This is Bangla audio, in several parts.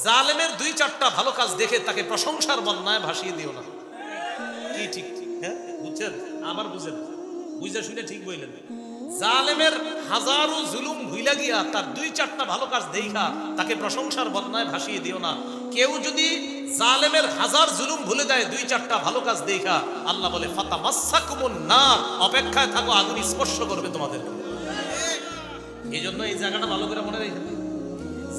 জালেমের দুই চারটা ভালো কাজ দেখে তাকে প্রশংসার বন্যায় ভাসিয়ে দিও না। কি ঠিক ঠিক? হ্যাঁ বুঝছেন? আবার বুঝেন, বুঝে শুনে ঠিক বললেন। জালেমের হাজারো জুলুম ভুইলা গিয়া তার দুই চারটা ভালো কাজ দেখা তাকে প্রশংসার বন্যায় ভাসিয়ে দিও না। কেউ যদি জালেমের হাজার জুলুম ভুলে যায় দুই চারটা ভালো কাজ দেখা, আল্লাহ বলে ফাতামাসসাকুমুন নার, অপেক্ষায় থাকো, আগুন স্পর্শ করবে তোমাদের। এই জন্য এই জায়গাটা ভালো করে মনে রেখে,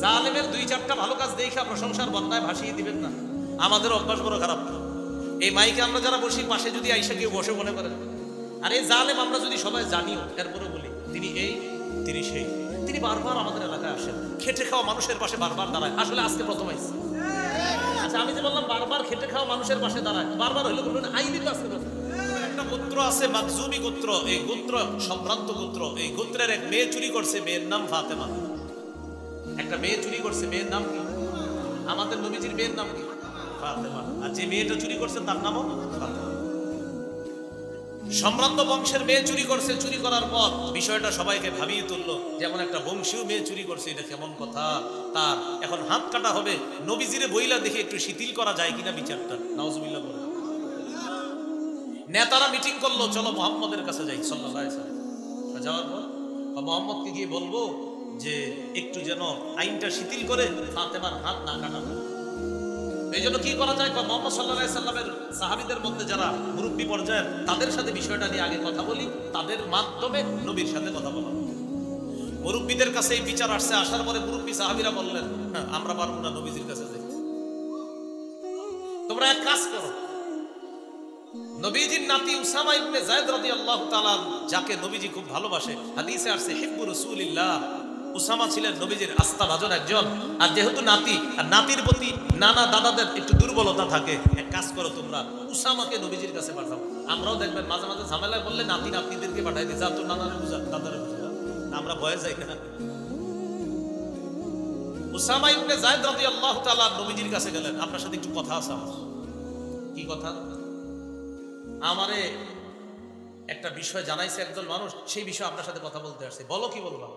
জালেমের দুই চারটা ভালো কাজ দেখা প্রশংসার বন্যায় ভাসিয়ে দিবেন না। আমাদের অভ্যাস বড় খারাপ। এই মাইকে আমরা যারা বসি, পাশে যদি আইসা কেউ বসে মনে করেন আর এই জালেম আমরা যদি সবাই জানিও, এরপরে বলি তিনি এই তিনি সেই, তিনি বারবার আমাদের এলাকায় আসেন, খেটে খাওয়া মানুষের পাশে বারবার দাঁড়ায়। আসলে আজকে প্রথম আইসি। আচ্ছা আমি যে বললাম বারবার খেটে খাওয়া মানুষের পাশে দাঁড়ায়, বারবার হইলো বলবেন আইনি তো আজকে একটা গোত্র আছে মাকজুমি গোত্র, এই গোত্র সম্ভ্রান্ত গোত্র। এই গোত্রের এক মেয়ে চুরি করছে, মেয়ের নাম ফাতেমা। একটা মেয়ে চুরি করছে, মেয়ের নাম কি? আমাদের নবীজির মেয়ের নাম কি? ফাতেমা। আর যে মেয়েটা চুরি করছে তার নামও ফাতেমা। সম্ভ্রান্ত বংশের মেয়ে চুরি করছে। চুরি করার পর বিষয়টা সবাইকে ভাবিয়ে তুললো, যেমন একটা বংশীয় মেয়ে চুরি করছে, এটা কেমন কথা, তার এখন হাত কাটা হবে। নবীজিরে বইলা দেখে একটু শিথিল করা যায় কিনা বিচারটা। নাউজুবিল্লাহ বলে নেতারা মিটিং করলো, চলো মুহাম্মদের কাছে যাই সাল্লাল্লাহু আলাইহি ওয়াসাল্লাম। যাওয়ার পর মুহাম্মদকে গিয়ে বলবো যে একটু যেন আইনটা শিথিল করে ফাতেমার হাত না কাটা। এই জন্য কি করা যায়? মুহাম্মদ সাল্লাল্লাহু আলাইহি সাল্লামের সাহাবীদের মধ্যে যারা মুরব্বী পর্যায়ের, তাদের সাথে বিষয়টা নিয়ে আগে কথা বলি, তাদের মাধ্যমে নবীর সাথে কথা বলা। মুরব্বীদের কাছে এই বিচার আসছে। আসার পরে মুরব্বী সাহাবীরা বললেন, হ্যাঁ আমরা পারবো না নবীজির কাছে যাই, তোমরা এক কাজ করো। নবীজির নাতি উসামা ইবনে যায়েদ রাদিয়াল্লাহু তাআলা, যাকে নবীজি খুব ভালোবাসে, হাদিসে আসছে হিব্বু রাসূলিল্লাহ, উসামা ছিলেন নবীজির আস্থাভাজন একজন। আর যেহেতু নাতি, আর নাতির প্রতি নানা দাদাদের একটু দুর্বলতা থাকে, এক কাজ করো তোমরা উসামাকে নবীজির কাছে পাঠাও। আমরাও দেখবেন মাঝে মাঝে ঝামেলায় বললে নাতি নাতনিদেরকে পাঠাই দিই, যা তোর নানারে বুঝা, দাদারে বুঝা, আমরা ভয়ে যাই না। উসামা ইবনে যায়েদ রাদিয়াল্লাহু তাআলা নবীজির কাছে গেলেন, আপনার সাথে একটু কথা আছে আমার। কি কথা? আমারে একটা বিষয় জানাইছে একজন মানুষ, সেই বিষয়ে আপনার সাথে কথা বলতে আসছে। বলো কি বললাম?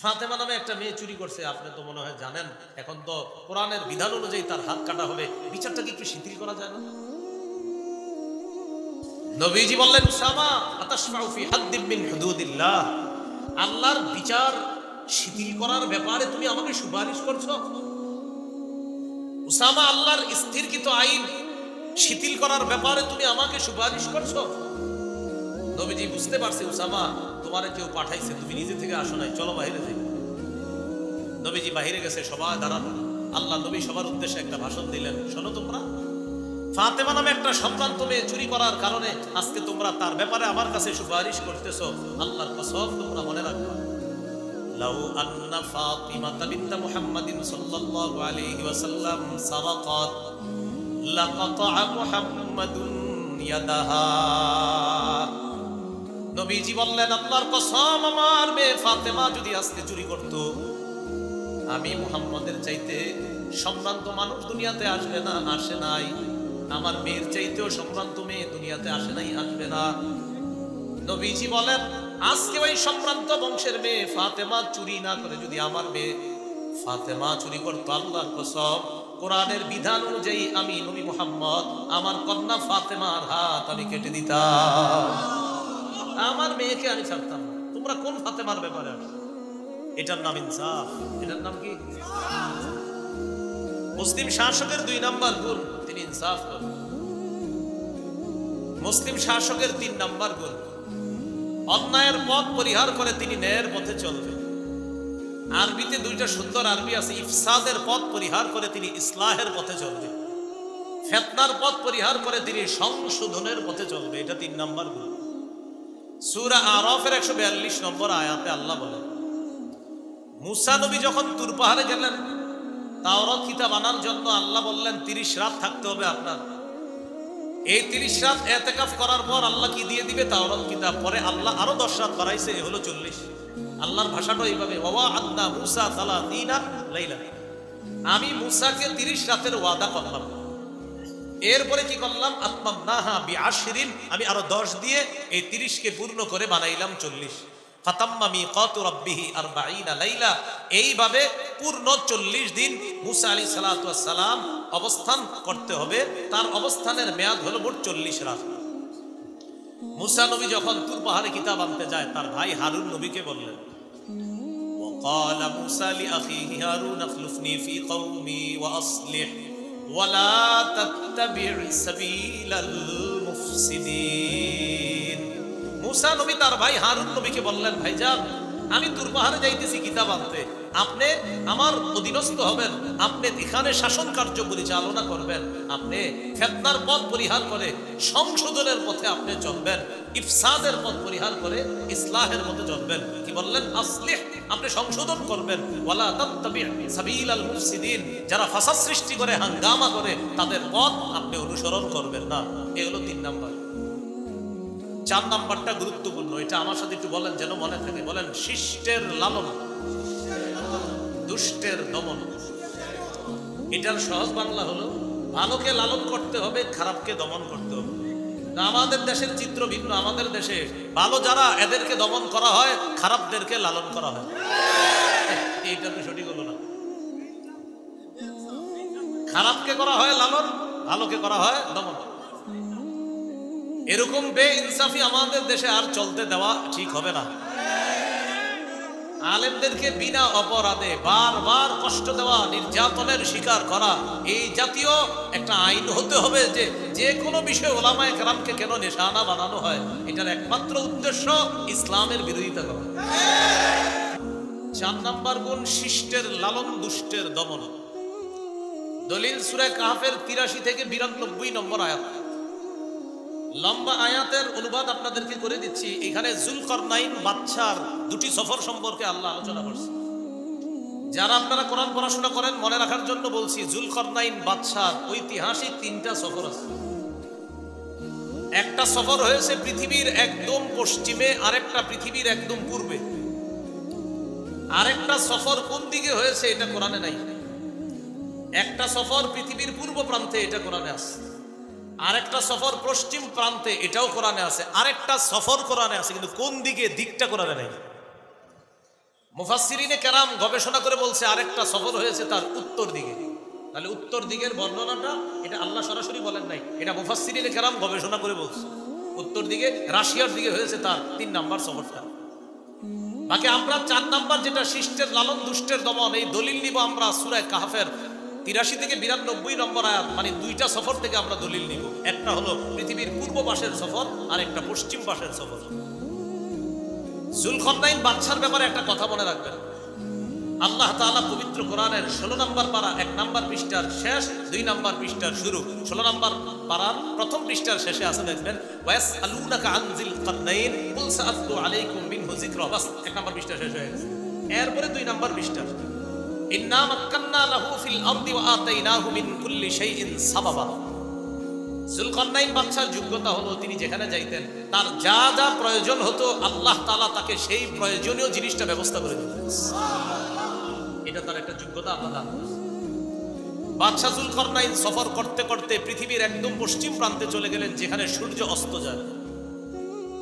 ফাতেমা নামে একটা মেয়ে চুরি করছে, আপনি তো মনে হয় জানেন, এখন তো কোরআনের বিধান অনুযায়ী তার হাত কাটা হবে, বিচারটা কি একটু শিথিল করা যায় না? নবীজি বললেন, উসামা আতাশফাউ ফি হাদ্দিন মিন হুদুদিল্লাহ, আল্লাহর বিচার শিথিল করার ব্যাপারে তুমি আমাকে সুপারিশ করছো? উসামা, আল্লাহর স্থিরকৃত আইন শিথিল করার ব্যাপারে তুমি আমাকে সুপারিশ করছো? নবীজি বুঝতে পারছে উসামা তোমারে কেউ পাঠাইছে, তুমি নিজে থেকে আসো নাই, চলো বাইরে যাই। নবীজি বাইরে গেছে, সবাই দাঁড়ানো। আল্লাহ নবী সবার উদ্দেশ্যে একটা ভাষণ দিলেন, শোনো তোমরা, ফাতেমা নামে একটা সম্ভ্রান্ত মেয়ে চুরি করার কারণে আজকে তোমরা তার ব্যাপারে আমার কাছে সুপারিশ করতেছো। আল্লাহর কসম তোমরা মনে রাখবা, লাউ আন্না ফাতিমাতা বিনত মুহাম্মাদিন সাল্লাল্লাহু আলাইহি ওয়াসাল্লাম সারাকাত লাকাতা মুহাম্মাদুন ইয়াদাহা। নবীজি বললেন, আল্লাহর কসম আমার মেয়ে ফাতেমা যদি আজকে চুরি করত, আমি মুহাম্মদের চাইতে সম্ভ্রান্ত মানুষ দুনিয়াতে আসবে না, আসে নাই। আমার মেয়ের চাইতেও সম্ভ্রান্ত মেয়ে দুনিয়াতে আসে নাই, আসবে না। নবীজি বলেন, আজকে ওই সম্ভ্রান্ত বংশের মেয়ে ফাতেমা চুরি না করে যদি আমার মেয়ে ফাতেমা চুরি করতো, আল্লাহর কসম কোরআনের বিধান অনুযায়ী আমি নবী মুহাম্মদ আমার কন্যা ফাতেমার হাত আমি কেটে দিতাম, আমার মেয়েকে আমি ছাড়তাম না। তোমরা কোন ফাতেমার ব্যাপারে আসো? এটার নাম ইনসাফ। এটার নাম কি? মুসলিম শাসকের 2 নাম্বার গুণ, তিনি ইনসাফ করেন। মুসলিম শাসকের 3 নাম্বার গুণ, অন্যায়ের পথ পরিহার করে তিনি ন্যায়ের পথে চলবেন। আরবিতে 2টা সুন্দর আরবি আছে, ইফসাদের পথ পরিহার করে তিনি ইসলাহের পথে চলবে, ফিতনার পথ পরিহার করে তিনি সংশোধনের পথে চলবে। এটা 3 নাম্বার গুণ। সূরা আরাফের 142 নম্বর আয়াতে আল্লাহ বলেন, মুসা নবী যখন তুর পাহাড়ে গেলেন তাওরাত কিতাব আনার জন্য, আল্লাহ বললেন 30 রাত থাকতে হবে আপনার। এই 30 রাত ইতিকাফ করার পর আল্লাহ কি দিয়ে দিবে? তাওরাত কিতাব। পরে আল্লাহ আরো 10 রাত বাড়াইছে, এ হলো 40। আল্লাহর ভাষাটা এইভাবে, ওয়া আদনা মুসা 30 লাইলা, আমি মুসাকে 30 রাতের ওয়াদা করলাম। এরপরে কি করলাম? আতমামনাহা বিআশরিন, আমি আরো 10 দিয়ে এই 30 কে পূর্ণ করে বানাইলাম 40। ফাতাম্মা মিকাতু রাব্বিহি 40 লাইলা, এইভাবে পূর্ণ 40 দিন মুসা আলাইহিস সালাতু ওয়াস সালাম অবস্থান করতে হবে। তার অবস্থানের মেয়াদ হলো মোট 40 রাত। মুসা নবী যখন তুর পাহাড়ে কিতাব আনতে যায়, তার ভাই হারুন নবীকে বললেন, وقال موسى لأخيه هارون اخلفني في قومي وأصلح ولا تتبع سبيل المفسدين। মুসা নবী তার ভাই হারুন নবীকে বললেন, ভাইজান আমি তুর পাহাড়ে যাইতেছি কিতাব আনতে, আপনি আমার অধীনস্থ হবেন, আপনি এখানে শাসন কার্য পরিচালনা করবেন, আপনি ফিতনার পথ পরিহার করে সংশোধনের পথে আপনি চলবেন, ইফসাদের পথ পরিহার করে ইসলাহের পথে চলবেন। কি বললেন? আসলিহ, আপনি সংশোধন করবেন। ওয়ালা তাত্তাবি সাবিলাল মুফসিদিন, যারা ফাসাদ সৃষ্টি করে হাঙ্গামা করে তাদের পথ আপনি অনুসরণ করবেন না। এই হলো 3 নাম্বার। 4 নাম্বারটা গুরুত্বপূর্ণ, এটা আমার সাথে একটু বলেন যেন মনে থাকে। বলেন, শিষ্টের লালন, দুষ্টের দমন। এটার সহজ বাংলা হলো, ভালোকে লালন করতে হবে, খারাপকে দমন করতে হবে। আমাদের দেশের চিত্র ভিন্ন। আমাদের দেশে ভালো যারা, এদেরকে দমন করা হয়, খারাপদেরকে লালন করা হয়। এইটা তো সঠিক হলো না। খারাপকে করা হয় লালন, ভালোকে করা হয় দমন। এরকম বেইনসাফি আমাদের দেশে আর চলতে দেওয়া ঠিক হবে না। আলেমদেরকে বিনা অপরাধে বারবার কষ্ট দেওয়া, নির্যাতনের শিকার করা, এই জাতীয় একটা আইন হতে হবে যে যে কোনো বিষয়ে ওলামায়ে কেরামকে কেন নিশানা বানানো হয়, এটার একমাত্র উদ্দেশ্য ইসলামের বিরোধিতা করা। 4 নাম্বার গুণ, শিষ্টের লালন, দুষ্টের দমন। দলিল সূরা কাহফের 83 থেকে 92 নম্বর আয়াত। লম্বা আয়াতের অনুবাদ আপনাদেরকে করে দিচ্ছি। এখানে যুলকারনাইন বাদশার 2টি সফর সম্পর্কে আল্লাহ আলোচনা করছে। যারা আপনারা কোরআন পড়াশোনা করেন মনে রাখার জন্য বলছি, যুলকারনাইন বাদশার ঐতিহাসিক 3টা সফর আছে। একটা সফর হয়েছে পৃথিবীর একদম পশ্চিমে, আরেকটা পৃথিবীর একদম পূর্বে। আরেকটা সফর কোন দিকে হয়েছে এটা কোরআনে নাই। একটা সফর পৃথিবীর পূর্ব প্রান্তে, এটা কোরআনে আছে। আরেকটা সফর পশ্চিম প্রান্তে, এটাও কোরআনে আছে। আরেকটা সফর কোরআনে আছে, কিন্তু কোন দিকে, দিকটা কোরআনে নাই। মুফাসসিরিনে কেরাম গবেষণা করে বলছে আরেকটা সফর হয়েছে তার উত্তর দিকে। তাহলে উত্তর দিকের বর্ণনাটা এটা আল্লাহ সরাসরি বলেন নাই, এটা মুফাসসিরিনে কেরাম গবেষণা করে বলছে। উত্তর দিকে রাশিয়ার দিকে হয়েছে তার 3 নাম্বার সফরটা। বাকি আমরা 4 নাম্বার যেটা শিষ্টের লালন, দুষ্টের দমন, এই দলিল নিব আমরা সূরা কাহফের 83 থেকে 92 নম্বর আয়াত। মানে 2টা সফর থেকে আমরা দলিল নিব। একটা হলো পৃথিবীর পূর্ব পাশের সফর, আর একটা পশ্চিম পাশের সফর। যুলকারনাইন বাদশার ব্যাপারে একটা কথা মনে রাখবেন। আল্লাহ তাআলা পবিত্র কোরআনের 16 নম্বর পারা 1 নম্বর পৃষ্ঠার শেষ, 2 নম্বর পৃষ্ঠার শুরু, 16 নম্বর পারার প্রথম পৃষ্ঠার শেষে আছে, দেখবেন ওয়াসআলুনাকা আন যুলকারনাইন কুল সাআতলু আলাইকুম মিনহু যিকরা। বাস 1 নম্বর পৃষ্ঠা শেষ হয়ে গেছে। এরপরে 2 নম্বর পৃষ্ঠা, ইন্না মাক্কান্না লাহু ফিল আরদি ওয়া আতাইনাহু মিন কুল্লি শাইইন সাবাবা। যুলকারনাইন বাদশার যোগ্যতা হলো তিনি যেখানে যাইতেন তার যা যা প্রয়োজন হতো আল্লাহ তাআলা তাকে সেই প্রয়োজনীয় জিনিসটা ব্যবস্থা করে দিতেন। এটা তার একটা যোগ্যতা আল্লাহ দান করেছেন। বাদশা যুলকারনাইন সফর করতে করতে পৃথিবীর একদম পশ্চিম প্রান্তে চলে গেলেন, যেখানে সূর্য অস্ত যায়।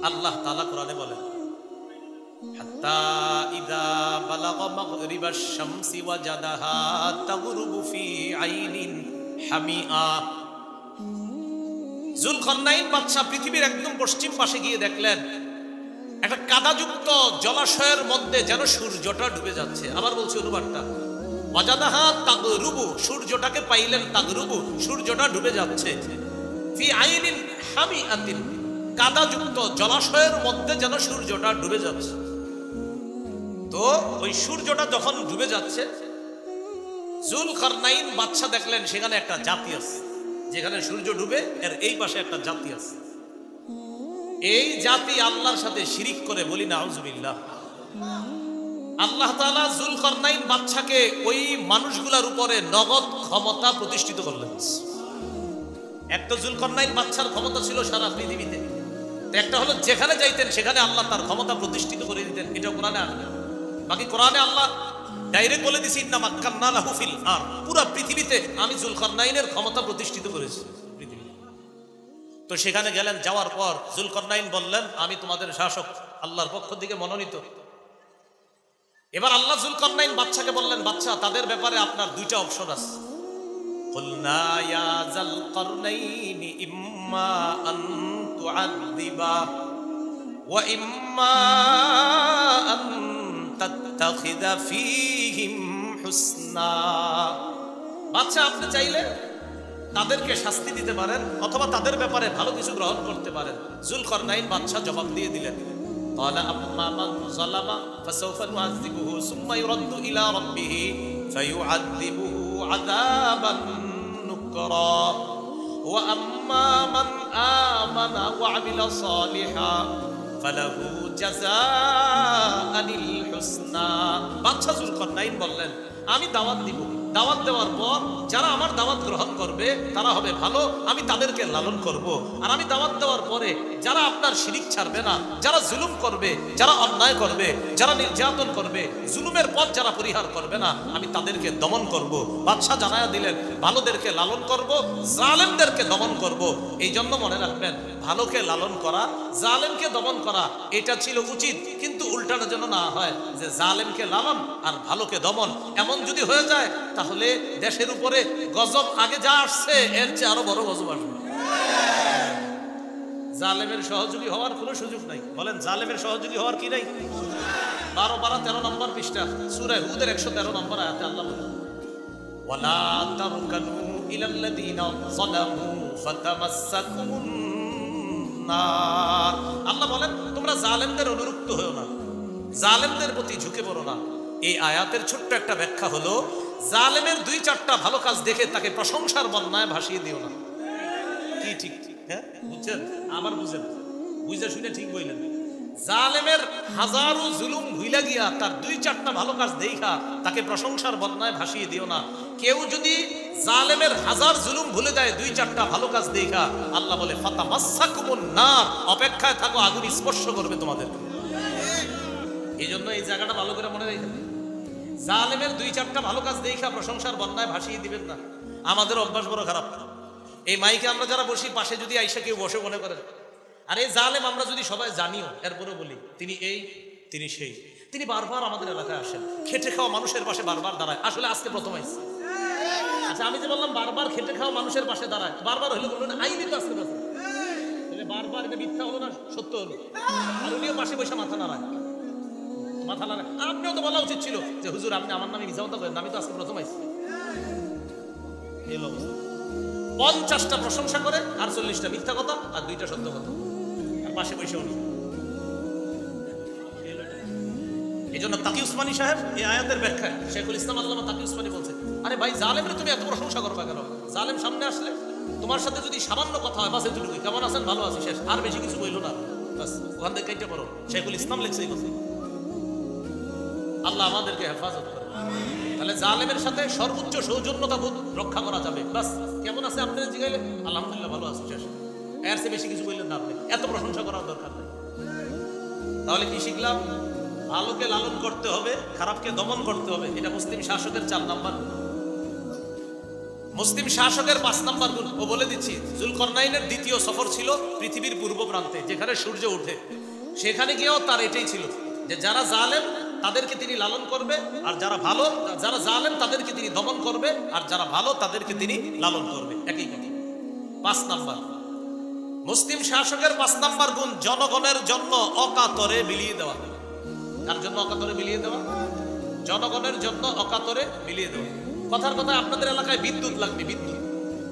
আল্লাহ তাআলা কোরআনে বলেন, হাত্তা ইযা বালাগা মাগরিবাশ শামসি ওয়াজাদাহা তাগরুবু ফি আইনিন হামিআ। যুলকারনাইন বাদশা পৃথিবীর একদম পশ্চিম পাশে গিয়ে দেখলেন একটা কাদাযুক্ত জলাশয়ের মধ্যে যেন সূর্যটা ডুবে যাচ্ছে। আবার বলছি অনুবাদটা, ওয়াজাদাহা তাগরুবু, সূর্যটাকে পাইলেন, তাগরুবু সূর্যটা ডুবে যাচ্ছে, ফি আইনিন হামিআতিন, কাদাযুক্ত জলাশয়ের মধ্যে যেন সূর্যটা ডুবে যাচ্ছে। তো ওই সূর্যটা যখন ডুবে যাচ্ছে, যুলকারনাইন বাদশা দেখলেন সেখানে একটা জাতি আছে, যেখানে সূর্য ডুবে এর এই পাশে একটা জাতি আছে। এই জাতি আল্লাহর সাথে শিরিক করে, বলি নাউজুবিল্লাহ। আল্লাহ তাআলা যুলকারনাইন বাদশাকে ওই মানুষগুলোর উপরে নগদ ক্ষমতা প্রতিষ্ঠিত করলেন। একটা যুলকারনাইন বাদশার ক্ষমতা ছিল সারা পৃথিবীতে, একটা হলো যেখানে যাইতেন সেখানে আল্লাহ তার ক্ষমতা প্রতিষ্ঠিত করে দিতেন। এটা কোরআনে আসবে। বাকি কোরআনে আল্লাহ ডাইরেক্ট বলে দিছি, ইন্না মাক্কান্না লাহু ফিল আরদ, পুরো পৃথিবীতে আমি যুলকারনাইনের ক্ষমতা প্রতিষ্ঠিত করেছি পৃথিবীতে। তো সেখানে গেলেন, যাওয়ার পর যুলকারনাইন বললেন, আমি তোমাদের শাসক, আল্লাহর পক্ষ থেকে মনোনীত। এবার আল্লাহ যুলকারনাইন বাদশাকে বললেন, বাদশা তাদের ব্যাপারে আপনার দুইটা অপশন আছে। কুলনা ইয়া যুলকারনাইনি ইম্মা আন তুআযিবা ওয়া ইম্মা আন তাত্তাখিযা ফীহিম হুসনা। বাদশা আপনি চাইলে তাদেরকে শাস্তি দিতে পারেন অথবা তাদের ব্যাপারে ভালো কিছু গ্রহণ করতে পারেন। যুলকারনাইন বাদশা জবাব দিয়ে দিলেন, قال أما من ظلم فسوف نعذبه ثم يرد إلى ربه فيعذبه عذابا نكرا وأما من آمن وعمل صالحا فله جزاء الحسنى। বাদশা যুলকারনাইন বললেন, আমি দাওয়াত দিব, দাওয়াত দেওয়ার পর যারা আমার দাওয়াত গ্রহণ করবে তারা হবে ভালো, আমি তাদেরকে লালন করব। আর আমি দাওয়াত দেওয়ার পরে যারা আপনার শিরিক ছাড়বে না, যারা জুলুম করবে, যারা অন্যায় করবে, যারা নির্যাতন করবে, জুলুমের পথ যারা পরিহার করবে না, আমি তাদেরকে দমন করব। বাদশা জানায়া দিলেন, ভালোদেরকে লালন করব, জালেমদেরকে দমন করব। এই জন্য মনে রাখবেন, ভালোকে লালন করা, জালেমকে দমন করা এটা ছিল উচিত, কিন্তু উল্টানো যেন না হয় যে জালেমকে লালন আর ভালোকে দমন। এমন যদি হয়ে যায় তাহলে দেশের উপরে গজব আগে যা আসছে এর চেয়ে আরো বড় গজব আসবে। জালেমের সহযোগী হওয়ার কোনো সুযোগ নাই। বলেন, জালেমের সহযোগী হওয়ার কি নাই? 12 12 13 নম্বর পৃষ্ঠা সূরা হুদের 113 নম্বর আয়াতে আল্লাহ বলেন, ওয়ালা তারকানু ইলাল্লাযীনা যালামু ফাতামাসসাকুমুন নার। আল্লাহ বলেন, তোমরা জালেমদের অনুরক্ত হও না, জালেমদের প্রতি ঝুঁকে পড়ো না। এই আয়াতের ছোট্ট একটা ব্যাখ্যা হলো, জালেমের 2-4টা ভালো কাজ দেখে তাকে প্রশংসার বন্যায় ভাসিয়ে দিও না। কি ঠিক? হ্যাঁ, বুঝছেন? আবার বুঝেন, বুঝে শুনে ঠিক বললেন। জালেমের হাজারো জুলুম ভুইলা গিয়া তার 2-4টা ভালো কাজ দেখা তাকে প্রশংসার বন্যায় ভাসিয়ে দিও না। কেউ যদি জালেমের হাজার জুলুম ভুলে যায় 2-4টা ভালো কাজ দেখা, আল্লাহ বলে ফাতামাসসাকুমুন নার, অপেক্ষায় থাকো, আগুন স্পর্শ করবে তোমাদের। এই জন্য এই জায়গাটা ভালো করে মনে রাখবেন, জালেমের 2-4টা ভালো কাজ দেখা প্রশংসার বন্যায় ভাসিয়ে দিবেন না। আমাদের অভ্যাস বড় খারাপ। এই মাইকে আমরা যারা বসি, পাশে যদি আইসা কেউ বসে মনে করেন, আর এই জালেম আমরা যদি সবাই জানিও, এরপরে বলি তিনি এই, তিনি সেই, তিনি বারবার আমাদের এলাকায় আসেন, খেটে খাওয়া মানুষের পাশে বারবার দাঁড়ায়। আসলে আজকে প্রথম আইসি। আচ্ছা, আমি যে বললাম বারবার খেটে খাওয়া মানুষের পাশে দাঁড়ায়, বারবার হইলো বললেন আইনি তো আজকে প্রথম, তাহলে বারবার এটা মিথ্যা হলো না সত্য হলো? আর উনিও পাশে বসে মাথা নাড়ায়, মাথা নাড়ায়। আপনিও তো বলা উচিত ছিল যে হুজুর আপনি আমার নামে মিথ্যা কথা করেন, আমি তো আজকে প্রথম আইসি। এই অবস্থা, 50টা প্রশংসা করে আর 40টা মিথ্যা কথা আর 2টা সত্য কথা, আর পাশে বসে উনি। এই জন্য তাকি উসমানী সাহেব এই আয়াতের ব্যাখ্যায় শেখুল ইসলাম আল্লামা তাকি উসমানী বলছে, আরে ভাই, জালেমের তুমি এত প্রশংসা করবা কেন? জালেম সামনে আসলে তোমার সাথে যদি সামান্য কথা হয়, বাস এতটুকুই, কেমন আছেন, ভালো আছি, শেষ, আর বেশি কিছু বললো না, বাস ওখান থেকে কেটে পড়ো। শেখুল ইসলাম লিখছে এই কথা। আল্লাহ আমাদেরকে হেফাজত করে। তাহলে জালেমের সাথে সর্বোচ্চ সৌজন্যতা বোধ রক্ষা করা যাবে। বাস কেমন আছে আপনাদের জিগাইলে আলহামদুলিল্লাহ ভালো আছে, শেষ, এর চেয়ে বেশি কিছু বললেন না আপনি, এত প্রশংসা করার দরকার নেই। তাহলে কি শিখলাম? ভালোকে লালন করতে হবে, খারাপকে দমন করতে হবে। এটা মুসলিম শাসকের 4 নাম্বার গুণ। মুসলিম শাসকের 5 নাম্বার গুণ ও বলে দিচ্ছি। যুলকারনাইনের দ্বিতীয় সফর ছিল পৃথিবীর পূর্ব প্রান্তে, যেখানে সূর্য ওঠে। সেখানে গিয়েও তার এটাই ছিল যে যারা জালেম তাদেরকে তিনি লালন করবে, আর যারা ভালো, যারা জালেম তাদেরকে তিনি দমন করবে, আর যারা ভালো তাদেরকে তিনি লালন করবে। একই কথা। 5 নাম্বার মুসলিম শাসকের 5 নাম্বার গুণ, জনগণের জন্য অকাতরে বিলিয়ে দেওয়া। কার জন্য অকাতরে বিলিয়ে দেওয়া? জনগণের জন্য অকাতরে বিলিয়ে দেওয়া। কথার কথা, আপনাদের এলাকায় বিদ্যুৎ লাগবে, বিদ্যুৎ,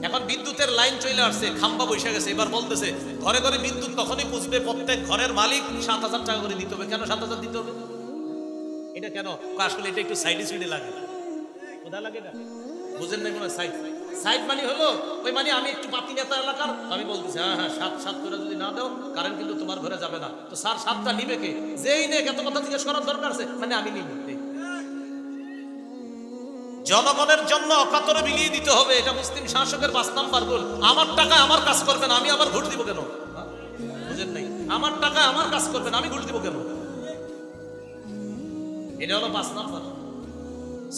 এখন বিদ্যুতের লাইন চলে আসছে, খাম্বা বসে গেছে। এবার বলতেছে ঘরে ঘরে বিদ্যুৎ তখনই পৌঁছবে, প্রত্যেক ঘরের মালিক 7,000 টাকা করে দিতে হবে। কেন 7,000 দিতে হবে? এটা কেন? আসলে এটা একটু সাইডে সাইডে লাগে। কোথায় লাগে না বুঝেন নাই? মনে সাইড, সাইড মানে হলো ওই মানে আমি একটু পাতি নেতা এলাকার, আমি বলতেছি হ্যাঁ হ্যাঁ 7 করে যদি না দাও কারেন্ট কিন্তু তোমার ঘরে যাবে না। তো স্যার 7টা নিবে কে? যেই নে, এত কথা জিজ্ঞেস করার দরকার আছে? মানে আমি নিব। জনগণের জন্য অকাতরে বিলিয়ে দিতে হবে, এটা মুসলিম শাসকের 5 নাম্বার গুণ। আমার টাকায় আমার কাজ করবেন, আমি আবার ঘুষ দিব কেন? বুঝেন নাই? আমার টাকায় আমার কাজ করবেন, আমি ঘুষ দিব কেন? এটা হলো 5 নাম্বার।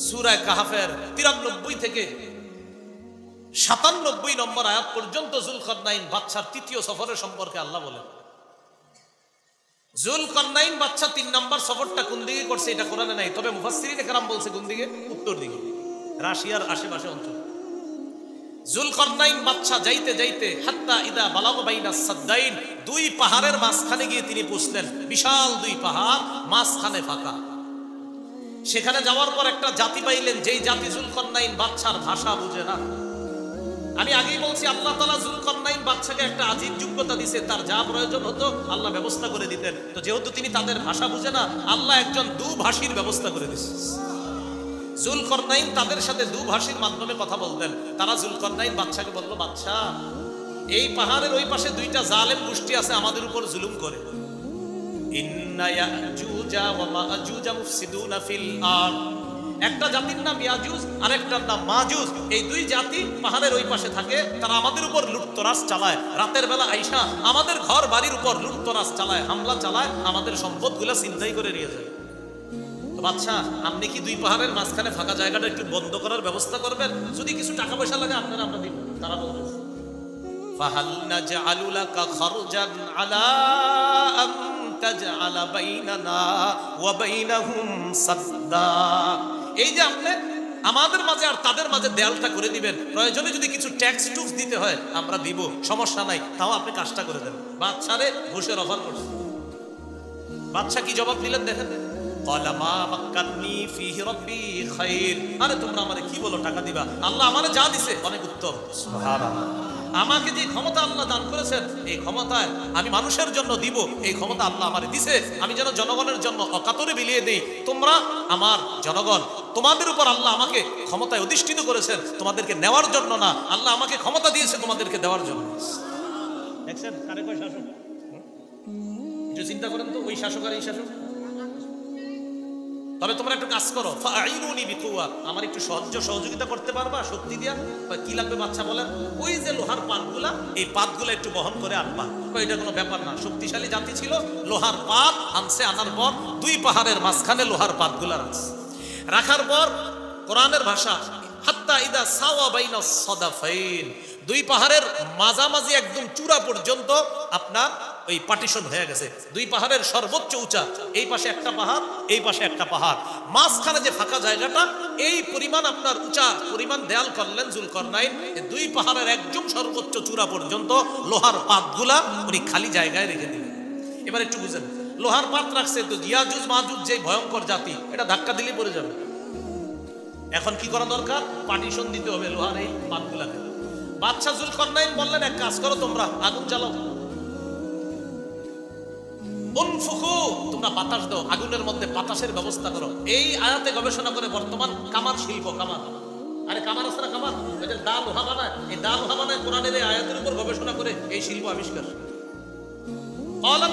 সূরা কাহফের 93 থেকে 97 নম্বর আয়াত পর্যন্ত যুলকারনাইন বাদশার তৃতীয় সফরের সম্পর্কে আল্লাহ বলেন। জুলকারনাইন বাদশা 3 নাম্বার সফরটা কোন দিকে করছে এটা কোরআনে নাই, তবে মুফাসসিরিনে কেরাম বলছে কোন দিকে, উত্তর দিকে, রাশিয়ার আশেপাশে অঞ্চল। জুলকারনাইন বাদশা যাইতে যাইতে হাত্তা ইদা বালাগ বাইনা সাদ্দাইন, দুই পাহাড়ের মাঝখানে গিয়ে তিনি পৌঁছলেন। বিশাল দুই পাহাড়, মাঝখানে ফাঁকা। সেখানে যাওয়ার পর একটা জাতি পাইলেন, যেই জাতি জুলকারনাইন বাদশার ভাষা বুঝে না। আমি আগেই বলছি আল্লাহ তাআলা জুলকারনাইন বাদশাকে একটা আজীব যোগ্যতা দিয়েছে, তার যা প্রয়োজন হতো আল্লাহ ব্যবস্থা করে দিতেন। তো যেহেতু তিনি তাদের ভাষা বুঝে না, আল্লাহ একজন দুভাষীর ব্যবস্থা করে দিয়েছে। জুলকারনাইন তাদের সাথে দুভাষীর মাধ্যমে কথা বলতেন। তারা জুলকারনাইন বাদশাকে বলল, বাদশা, এই পাহাড়ের ওই পাশে দুইটা জালেম গোষ্ঠী আছে, আমাদের উপর জুলুম করে। ইন্না ইয়াজুজা ওয়া মাজুজা মুফসিদুনা ফিল আরদ, একটা জাতির নাম ইয়াজুজ আর একটার নাম মাজুজ। এই দুই জাতি পাহাড়ের ওই পাশে থাকে, তারা আমাদের উপর লুটতরাজ চালায়। রাতের বেলা আইসা আমাদের ঘর বাড়ির উপর লুটতরাজ চালায়, হামলা চালায়, আমাদের সম্পদগুলো ছিনতাই করে নিয়ে যায়। বাদশা, আপনি কি দুই পাহাড়ের মাঝখানে ফাঁকা জায়গাটা একটু বন্ধ করার ব্যবস্থা করবেন? যদি কিছু টাকা পয়সা লাগে আপনারা আমরা দিব। তারা বলবে, ফাহাল নাজআলু লাকা খারজান আলা আন তাজআলা বাইনানা ওয়া বাইনাহুম সাদ্দা, এই যে আপনি আমাদের মাঝে আর তাদের মাঝে দেয়ালটা করে দিবেন, প্রয়োজনে যদি কিছু ট্যাক্স টুক্স দিতে হয় আমরা দিব, সমস্যা নাই, তাও আপনি কাজটা করে দেন। বাদশারে ঘুষের অফার করছে। বাদশা কি জবাব দিলেন দেখেন, ক্বালা মা মাক্কান্নী ফীহি রাব্বী খায়র, আরে তোমরা আমারে কি বলো টাকা দিবা, আল্লাহ আমারে যা দিছে অনেক উত্তম। সুবহানাল্লাহ, আমাকে যে ক্ষমতা আল্লাহ দান করেছেন, এই ক্ষমতায় আমি মানুষের জন্য দিব, এই ক্ষমতা আল্লাহ আমারে দিছে, আমি যেন জনগণের জন্য অকাতরে বিলিয়ে দেই। তোমরা আমার জনগণ, তোমাদের উপর আল্লাহ আমাকে ক্ষমতায় অধিষ্ঠিত করেছেন তোমাদেরকে নেওয়ার জন্য না, আল্লাহ আমাকে ক্ষমতা দিয়েছে তোমাদেরকে দেওয়ার জন্য। দেখছেন কারে কয় শাসক? একটু চিন্তা করেন তো, ওই শাসক আর এই শাসক। তবে তোমরা একটু কাজ করো, ফাআইনুনি বিকুওয়া, আমার একটু সহযোগিতা করতে পারবা শক্তি দিয়া? কি লাগবে বাচ্চা বলেন? ওই যে লোহার পাতগুলা, এই পাতগুলা একটু বহন করে আনবা। এটা কোনো ব্যাপার না, শক্তিশালী জাতি ছিল, লোহার পাত আনছে। আনার পর দুই পাহাড়ের মাঝখানে লোহার পাতগুলা রাখছে। রাখার পর কোরআনের ভাষা, হাত্তা ইদা সাওয়া বাইনা সাদাফাইন, দুই পাহাড়ের মাঝামাঝি একদম চূড়া পর্যন্ত আপনার ওই পার্টিশন হয়ে গেছে। দুই পাহাড়ের সর্বোচ্চ উঁচা, এই পাশে একটা পাহাড়, এই পাশে একটা পাহাড়, মাঝখানে যে ফাঁকা জায়গাটা, এই পরিমাণ আপনার উঁচা পরিমাণ দেয়াল করলেন জুলকারনাইন। দুই পাহাড়ের একদম সর্বোচ্চ চূড়া পর্যন্ত লোহার পাতগুলা উনি খালি জায়গায় রেখে দিলেন। এবার একটু বুঝেন, লোহার পাত রাখছে তো ইয়াজুজ মাজুজ যে ভয়ঙ্কর জাতি, এটা ধাক্কা দিলে পড়ে যাবে। এখন কি করা দরকার? পার্টিশন দিতে হবে লোহার এই পাতগুলাকে। বাদশা জুলকারনাইন বললেন, এক কাজ করো, তোমরা আগুন জ্বালাও, উনফুকু, তোমরা বাতাস দাও, আগুনের মধ্যে বাতাসের ব্যবস্থা করো। এই আয়াতে গবেষণা করে বর্তমান কামার শিল্প, কামার, আরে কামার আছে না, কামার, ওই যে দা লোহা বানায়, এই দা লোহা বানায় কোরআনের এই আয়াতের উপর গবেষণা করে এই শিল্প আবিষ্কার।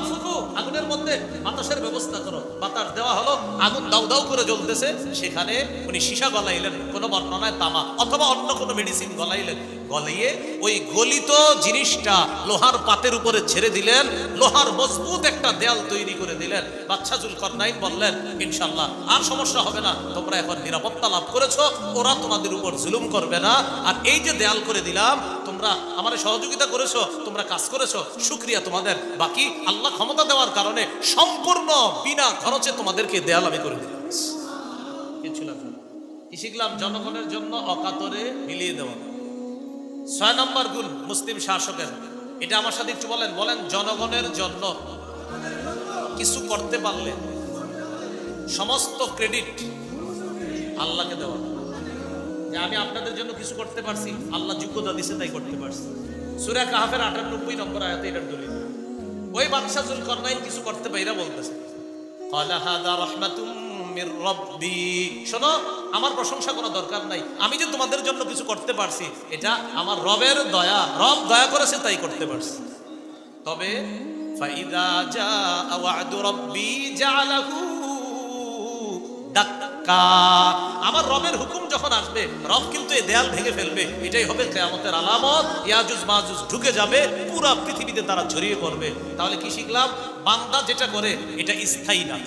ফুকু, আগুনের মধ্যে বাতাসের ব্যবস্থা করো। বাতাস দেওয়া হলো, আগুন দাউ দাউ করে জ্বলতেছে। সেখানে উনি সীসা গলাইলেন, কোন বর্ণনায় তামা অথবা অন্য কোনো মেডিসিন গলাইলেন। গলিয়ে ওই গলিত জিনিসটা লোহার পাতের উপরে ছেড়ে দিলেন, লোহার মজবুত একটা দেয়াল তৈরি করে দিলেন। বাদশা জুলকারনাইন বললেন, ইনশাআল্লাহ আর সমস্যা হবে না, তোমরা এখন নিরাপত্তা লাভ করেছো, ওরা তোমাদের উপর জুলুম করবে না। আর এই যে দেয়াল করে দিলাম, তোমরা আমার সহযোগিতা করেছো, তোমরা কাজ করেছো, শুকরিয়া তোমাদের। বাকি আল্লাহ ক্ষমতা দেওয়ার কারণে সম্পূর্ণ বিনা খরচে তোমাদেরকে দেয়াল আমি করে দিলাম। কিছু লাগবে না। কি শিখলাম? জনগণের জন্য অকাতরে মিলিয়ে দেওয়া। 6 নম্বর গুণ মুসলিম শাসকের, এটা আমার সাথে একটু বলেন। বলেন, জনগণের জন্য কিছু করতে পারলে সমস্ত ক্রেডিট আল্লাহকে দেওয়া। যে আমি আপনাদের জন্য কিছু করতে পারছি, আল্লাহ যোগ্যতা দিছে তাই করতে পারছি। সূরা কাহফের 98 নম্বর আয়াতে এটার দলিল। ওই বাদশা জুলকারনাইন কিছু করতে পাইরা বলতেছে, ক্বালা হাযা রাহমাতুম মির রাব্বি, শোনো, আমার প্রশংসা করার দরকার নাই, আমি যে তোমাদের জন্য কিছু করতে পারছি এটা আমার রবের দয়া, রব দয়া করেছে তাই করতে পারছি। তবে ফাইদা জাআ ওয়া'দু রাব্বি জা'আলাহু দাক্কা, আমার রবের হুকুম যখন আসবে, রব কিন্তু এই দেয়াল ভেঙে ফেলবে। এটাই হবে কিয়ামতের আলামত। ইয়াজুজ মাজুজ ঢুকে যাবে, পুরো পৃথিবীতে তারা ছড়িয়ে পড়বে। তাহলে কি শিখলাম? বান্দা যেটা করে এটা স্থায়ী না।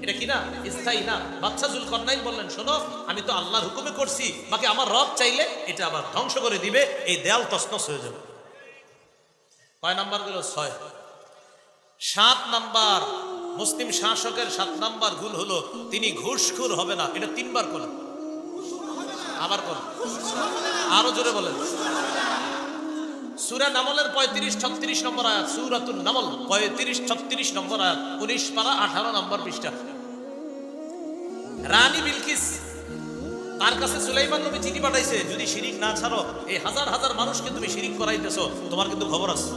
এটা কি না? স্থায়ী না। বাদশা জুলকারনাইন বললেন, শোনো, আমি তো আল্লাহর হুকুমে করছি, বাকি আমার রব চাইলে এটা আবার ধ্বংস করে দিবে, এই দেয়াল তছনছ হয়ে যাবে। কয় নাম্বার গেল? 6। 7 নাম্বার, মুসলিম শাসকের 7 নাম্বার গুণ হলো তিনি ঘুষখোর হবে না। এটা 3 বার বলেন, আবার বলেন, আরো জোরে বলেন। সূরা নামলের 35-36 নম্বর আয়াত, সূরাতুন নামল 35-36 নম্বর আয়াত, 19 পারা 18 নম্বর পৃষ্ঠা। রানী বিলকিস, তার কাছে সুলাইমান নবী চিঠি পাঠাইছে, যদি শিরিক না ছাড়ো এই হাজার হাজার মানুষকে তুমি শিরিক করাইতেছো, তোমার কিন্তু খবর আছে।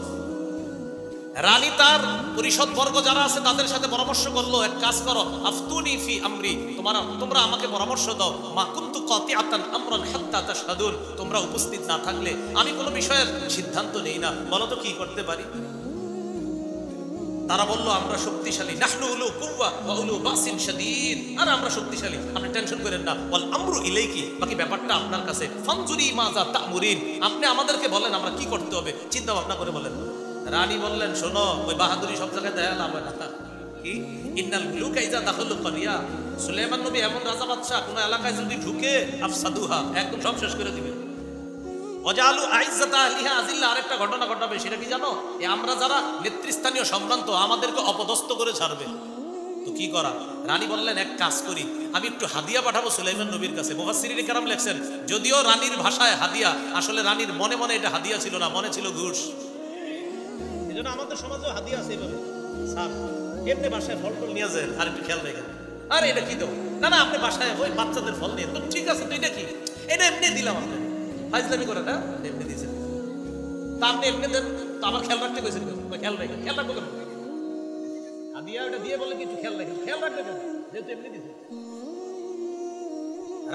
রানী তার পরিষদ বর্গ যারা আছে তাদের সাথে পরামর্শ করলো, এক কাজ করো, আফতুনি ফি আমরি, তোমরা আমাকে পরামর্শ দাও, মা কুনতু কাতিআতান আমরান হাত্তা তাশহাদুন, তোমরা উপস্থিত না থাকলে আমি কোনো বিষয়ের সিদ্ধান্ত নেই না, বলো তো কি করতে পারি। তারা বলল আমরা শক্তিশালী, নাহনু উলু কুওয়া ওয়া উলু বাসিন শাদীদ, আর আমরা শক্তিশালী, আপনি টেনশন করেন না, ওয়াল আমরু ইলাইকি, বাকি ব্যাপারটা আপনার কাছে, ফানজুরি মাযা তা'মুরিন, আপনি আমাদেরকে বলেন আমরা কি করতে হবে, চিন্তা ভাবনা করে বলেন। রানী বললেন শোনো, ওই বাহাদুরি সব জায়গায় দেখা লাভ হয় না। কি ইন্নাল মুলুকা ইযা দাখালু ক্বরিয়া, সুলাইমান নবী এমন রাজা বাদশা কোন এলাকায় যদি ঢুকে আফসাদুহা, একদম সব শেষ করে দিবে। ওয়াজালু আইজ্জাতা আহলিহা আযিল্লা, আরেকটা ঘটনা ঘটাবে, সেটা কি জানো, আমরা যারা নেতৃস্থানীয় সম্ভ্রান্ত আমাদেরকে অপদস্থ করে ছাড়বে। তো কি করা? রানী বললেন এক কাজ করি, আমি একটু হাদিয়া পাঠাবো সুলাইমান নবীর কাছে। মুফাসসিরিনে কেরাম লেখছেন, যদিও রানীর ভাষায় হাদিয়া, আসলে রানীর মনে মনে এটা হাদিয়া ছিল না, মনে ছিল ঘুষ। এজন্য আমাদের সমাজেও হাদিয়া আছে এইভাবে, স্যার এমনি বাসায় ফল টল নিয়ে যান, আর একটু খেয়াল রাখেন, আরে এটা কি দেবো, না না আপনি বাসায় ওই বাচ্চাদের ফল নিয়ে, তো ঠিক আছে, তো এটা কি, এটা এমনি দিলাম, আপনি ফাইজলামি করে না, এমনি দিয়েছেন, তা আপনি এমনি দেন, তো আমার খেয়াল রাখতে কইছেন, খেয়াল রাখেন, খেয়াল রাখবো কেন, হাদিয়া ওটা দিয়ে বলে কিছু খেয়াল রাখেন, খেয়াল রাখবে কেন, যেহেতু এমনি দিয়েছেন।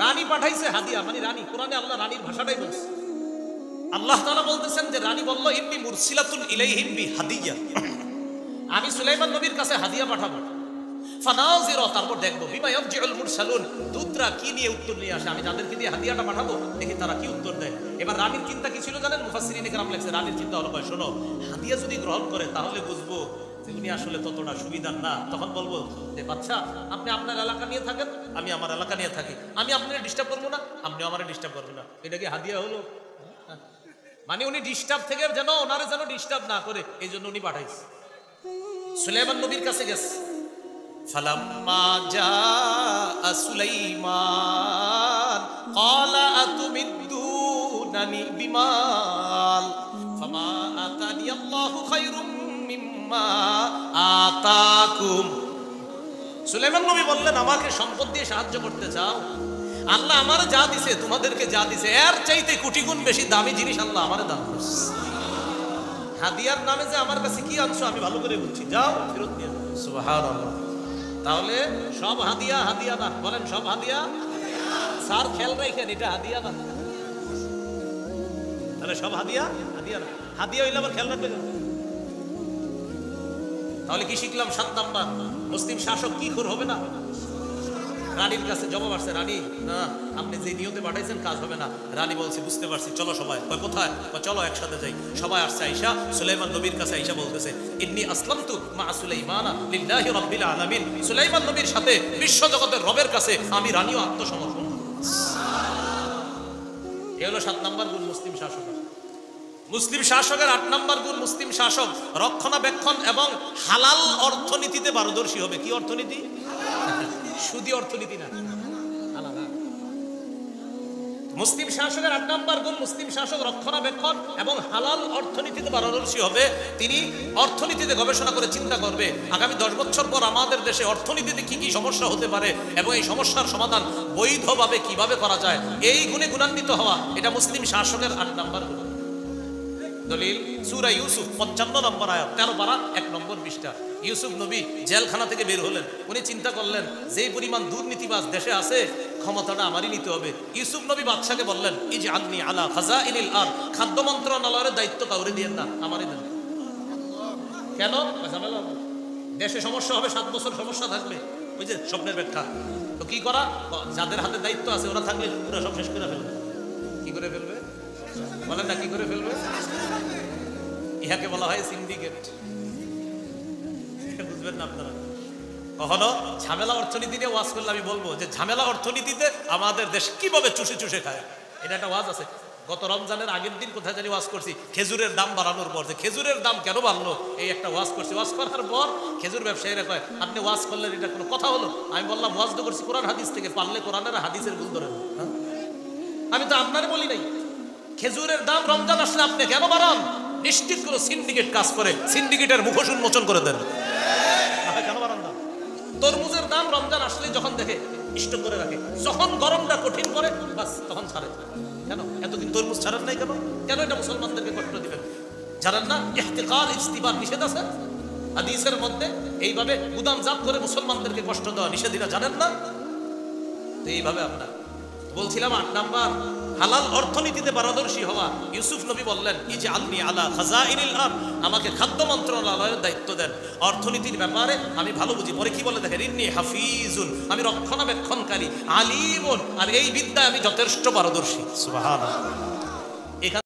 রানী পাঠাইছে হাদিয়া, মানে রানী, কোরআনে আল্লাহ রানীর ভাষাটাই বলছে। আল্লাহ তাআলা বলতেছেন যে রানী বলল ইন্নী মুরসিলাতুন ইলাইহিম বিহাদিয়া, আমি সুলাইমান নবীর কাছে হাদিয়া পাঠাবো। ফানাজিরা, তারপর দেখবো, বিমা ইয়ারজিউল মুরসালুন, দূতরা কি নিয়ে উত্তর নিয়ে আসে, আমি যাদেরকে দিয়ে হাদিয়াটা পাঠাবো দেখি তারা কি উত্তর দেয়। এবার রানীর চিন্তা কি ছিল জানেন? মুফাসসিরিনে কেরাম লেখছে, রানীর চিন্তা হলো, শোনো হাদিয়া যদি গ্রহণ করে তাহলে বুঝবো যে উনি আসলে ততটা সুবিধার না। তখন বলবো যে বাচ্চা আপনি আপনার এলাকা নিয়ে থাকেন, আমি আমার এলাকা নিয়ে থাকি, আমি আপনাকে ডিস্টার্ব করবো না, আপনিও আমারে ডিস্টার্ব করবেন না। এটা কি হাদিয়া হলো? মানে উনি ডিস্টার্ব থেকে যেন ওনারে যেন ডিস্টার্ব না করে, এই জন্য উনি পাঠাইছে। সুলাইমান নবীর কাছে গেছে। ফালাম্মা জাআ সুলাইমান ক্বালা আতুমিদ্দুনানি বিমাল ফামা আতানি আল্লাহু খায়রুম মিম্মা আতাকুম। সুলাইমান নবী বললেন আমাকে সম্পদ দিয়ে সাহায্য করতে চাও, আল্লাহ আমার যা দিছে তোমাদেরকে যা দিছে এর চাইতে কোটি গুণ বেশি দামি জিনিস আল্লাহ আমারে দান করছে। হাদিয়ার নামে যে আমার কাছে কি আনছো আমি ভালো করে বুঝছি, যাও ফেরত নিয়ে যাও। সুবহানাল্লাহ। তাহলে সব হাদিয়া হাদিয়া না, বলেন সব হাদিয়া, স্যার খেয়াল রাখেন এটা হাদিয়া না, তাহলে সব হাদিয়া হাদিয়া না, হাদিয়া হইলে আবার খেয়াল রাখবেন। তাহলে কি শিখলাম? 7 নাম্বার, মুসলিম শাসক কি খোর হবে না। রানীর কাছে জবাব আসছে, রানী না আপনি যে নিয়তে পাঠাইছেন কাজ হবে না। রানী বলছে বুঝতে পারছি, চলো সবাই। কোথায়? চলো একসাথে যাই। সবাই আসছে। আয়েশা সুলাইমান নবীর কাছে আয়েশা বলতেছে ইন্নী আসলামতু মা সুলাইমানা লিল্লাহি রাব্বিল আলামিন, সুলাইমান নবীর সাথে বিশ্ব জগতের রবের কাছে আমি রানীও আত্মসমর্পণ। এই হলো 7 নাম্বার গুণ মুসলিম শাসকের। মুসলিম শাসকের 8 নাম্বার গুণ, মুসলিম শাসক রক্ষণাবেক্ষণ এবং হালাল অর্থনীতিতে পারদর্শী হবে। কি অর্থনীতি? সুদী অর্থনীতি না। মুসলিম শাসকের 8 নাম্বার গুণ, মুসলিম শাসক রক্ষণাবেক্ষণ এবং হালাল অর্থনীতিতে পারদর্শী হবে। তিনি অর্থনীতিতে গবেষণা করে চিন্তা করবে আগামী 10 বছর পর আমাদের দেশে অর্থনীতিতে কি কি সমস্যা হতে পারে এবং এই সমস্যার সমাধান বৈধভাবে কিভাবে করা যায়। এই গুণে গুণান্বিত হওয়া, এটা মুসলিম শাসকের 8 নাম্বার গুণ। দলিল সূরা ইউসুফ 55 নম্বর আয়াত, 13 পারা 1 নম্বর পৃষ্ঠা। ইউসুফ নবী জেলখানা থেকে বের হলেন। উনি চিন্তা করলেন যে পরিমাণ দুর্নীতিবাজ দেশে আছে ক্ষমতাটা আমারই নিতে হবে। ইউসুফ নবী বাদশাকে বললেন ইজআলনি আলা খাযাইনিল আরদ, খাদ্য মন্ত্রণালয়ের দায়িত্ব কাউরে দিয়েন না, আমারই দেন। কেন? দেশে সমস্যা হবে, 7 বছর সমস্যা থাকবে। ওই যে স্বপ্নের ব্যাখ্যা। তো কি করা? যাদের হাতে দায়িত্ব আছে ওরা থাকলে পুরো সব শেষ করে ফেলবে। কি করে ফেলবে? বলেন না কি করে ফেলবে? ইহাকে বলা হয় সিন্ডিকেট। বুঝবেন না আপনারা? কখনো ঝামেলা অর্থনীতি নিয়ে ওয়াজ করলে আমি বলবো যে ঝামেলা অর্থনীতিতে আমাদের দেশ কিভাবে চুষে চুষে খায়, এটা একটা ওয়াজ আছে। গত রমজানের আগের দিন কোথায় জানি ওয়াজ করছি খেজুরের দাম বাড়ানোর পর, যে খেজুরের দাম কেন বাড়লো, এই একটা ওয়াজ করছি। ওয়াজ করার পর খেজুর ব্যবসায়ীরা কয় আপনি ওয়াজ করলেন, এটা কোনো কথা হলো? আমি বললাম ওয়াজ তো করছি কোরআন হাদিস থেকে, পারলে কোরআনের হাদিসের ভুল ধরেন। আমি তো আপনারে বলি নাই খেজুরের দাম রমজান আসলে আপনি কেন বাড়ান? নিশ্চিত করে সিন্ডিকেট কাজ করে, সিন্ডিকেটের মুখোশ উন্মোচন করে দেন। কেন বাড়ান না? তরমুজের দাম রমজান আসলে যখন দেখে স্টক করে রাখে, যখন গরমটা কঠিন করে বাস তখন ছাড়ে। কেন এতদিন তরমুজ ছাড়েন নাই? কেন কেন এটা মুসলমানদেরকে কষ্ট দিবেন? জানেন না ইহতিকার ইস্তিবার নিষেধ আছে হাদিসের মধ্যে? এইভাবে গুদামজাত করে মুসলমানদেরকে কষ্ট দেওয়া নিষেধ, এটা জানেন না? তো এইভাবে আপনার বলছিলাম 8 নাম্বার হালাল অর্থনীতিতে পারদর্শী হওয়া। ইউসুফ নবী বললেন ইজআলনি আলা খাজাইনিল আরদ, আমাকে খাদ্য মন্ত্রণালয়ের দায়িত্ব দেন, অর্থনীতির ব্যাপারে আমি ভালো বুঝি। পরে কি বলে দেখেন, ইন্নী হাফিজুন, আমি রক্ষণাবেক্ষণকারী, আলিমুন, আর এই বিদ্যায় আমি যথেষ্ট পারদর্শী। সুবহানাল্লাহ।